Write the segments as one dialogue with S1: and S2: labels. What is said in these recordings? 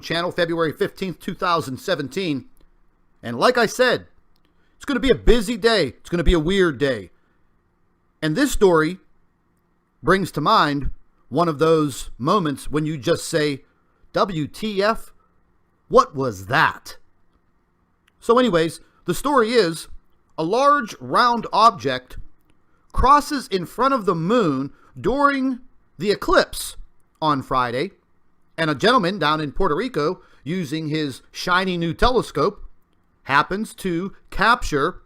S1: channel, February 15th, 2017. And like I said, it's going to be a busy day. It's going to be a weird day. And this story brings to mind one of those moments when you just say, WTF? What was that? So anyways, the story is a large round object crosses in front of the moon during the eclipse on Friday, and a gentleman down in Puerto Rico using his shiny new telescope happens to capture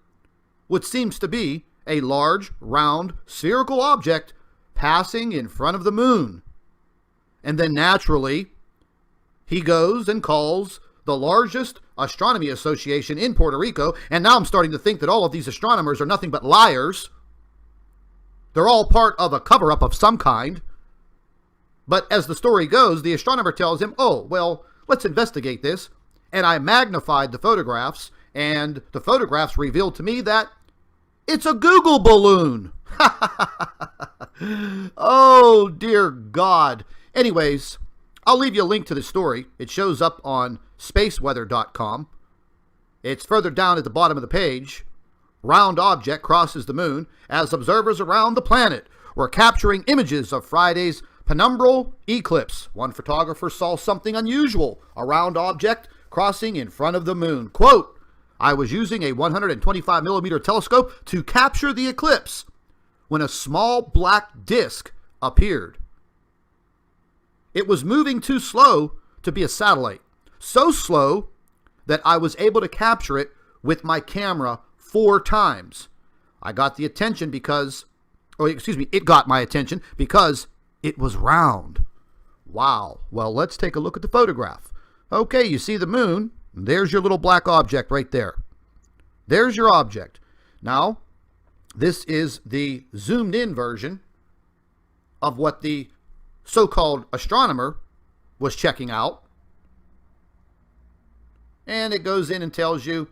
S1: what seems to be a large, round, spherical object passing in front of the moon. And then naturally, he goes and calls the largest astronomy association in Puerto Rico, and now I'm starting to think that all of these astronomers are nothing but liars. They're all part of a cover-up of some kind. But as the story goes, the astronomer tells him, oh, well, let's investigate this. And I magnified the photographs, and the photographs revealed to me that it's a Google balloon. Oh, dear God. Anyways, I'll leave you a link to the story. It shows up on spaceweather.com. It's further down at the bottom of the page. Round object crosses the moon as observers around the planet were capturing images of Friday's penumbral eclipse. One photographer saw something unusual, a round object crossing in front of the moon. Quote, I was using a 125 millimeter telescope to capture the eclipse when a small black disc appeared. It was moving too slow to be a satellite. So slow that I was able to capture it with my camera 4 times. It got my attention because it was round. Wow. Well, let's take a look at the photograph. Okay, you see the moon. There's your little black object right there. There's your object. Now, this is the zoomed in version of what the so-called astronomer was checking out. And it goes in and tells you,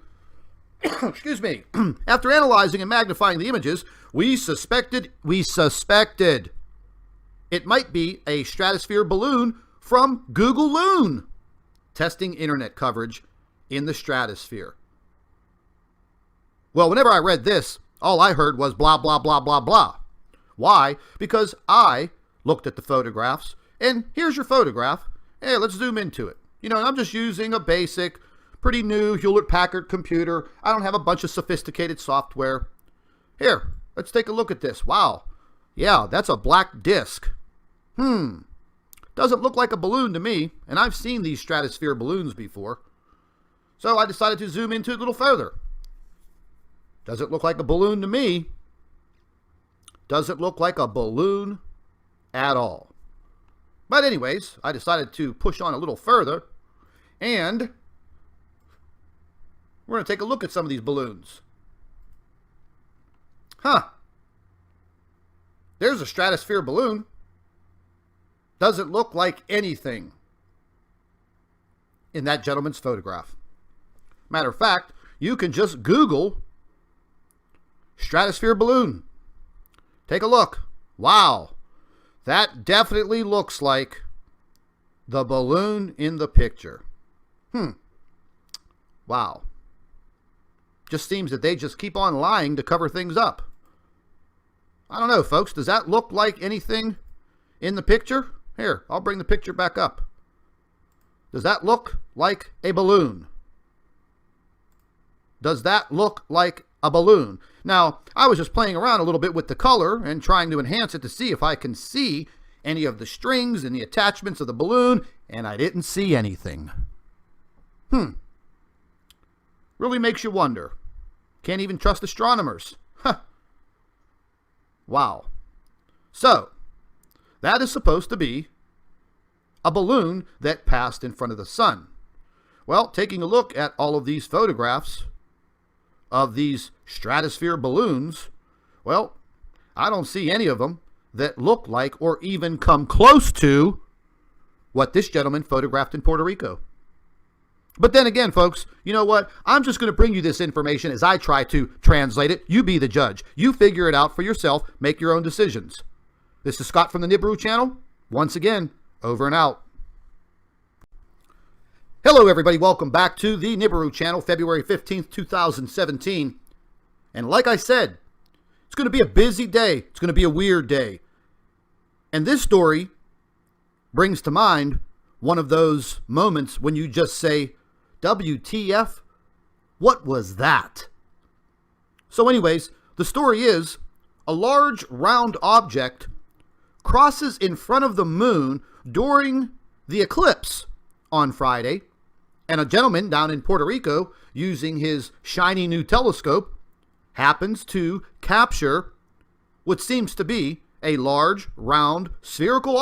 S1: excuse me, after analyzing and magnifying the images, we suspected it might be a stratosphere balloon from Google Loon, testing internet coverage in the stratosphere. Well, whenever I read this, all I heard was blah, blah, blah, blah, blah. Why? Because I looked at the photographs, and here's your photograph. Hey, let's zoom into it. You know, I'm just using a basic, pretty new Hewlett-Packard computer. I don't have a bunch of sophisticated software. Here, let's take a look at this. Wow. Yeah, that's a black disc. Doesn't look like a balloon to me, and I've seen these stratosphere balloons before. So I decided to zoom into it a little further. Doesn't look like a balloon to me. Doesn't look like a balloon at all. But anyways, I decided to push on a little further, and we're going to take a look at some of these balloons. There's a stratosphere balloon. Doesn't look like anything in that gentleman's photograph. Matter of fact, you can just Google stratosphere balloon. Take a look. Wow. That definitely looks like the balloon in the picture. Wow. Just seems that they just keep on lying to cover things up. I don't know, folks. Does that look like anything in the picture? Here, I'll bring the picture back up. Does that look like a balloon? Does that look like a balloon? Now, I was just playing around a little bit with the color and trying to enhance it to see if I can see any of the strings and the attachments of the balloon, and I didn't see anything. Really makes you wonder. Can't even trust astronomers. Wow. So, that is supposed to be a balloon that passed in front of the sun. Well, taking a look at all of these photographs of these stratosphere balloons, well, I don't see any of them that look like or even come close to what this gentleman photographed in Puerto Rico. But then again, folks, you know what? I'm just going to bring you this information as I try to translate it. You be the judge. You figure it out for yourself. Make your own decisions. This is Scott from the NIBIRU channel. Once again, over and out. Hello everybody, welcome back to the NIBIRU channel, February 15th, 2017. And like I said, it's going to be a busy day. It's going to be a weird day. And this story brings to mind one of those moments when you just say, WTF? What was that? So anyways, the story is, a large round object crosses in front of the moon during the eclipse on Friday, and a gentleman down in Puerto Rico, using his shiny new telescope, happens to capture what seems to be a large, round, spherical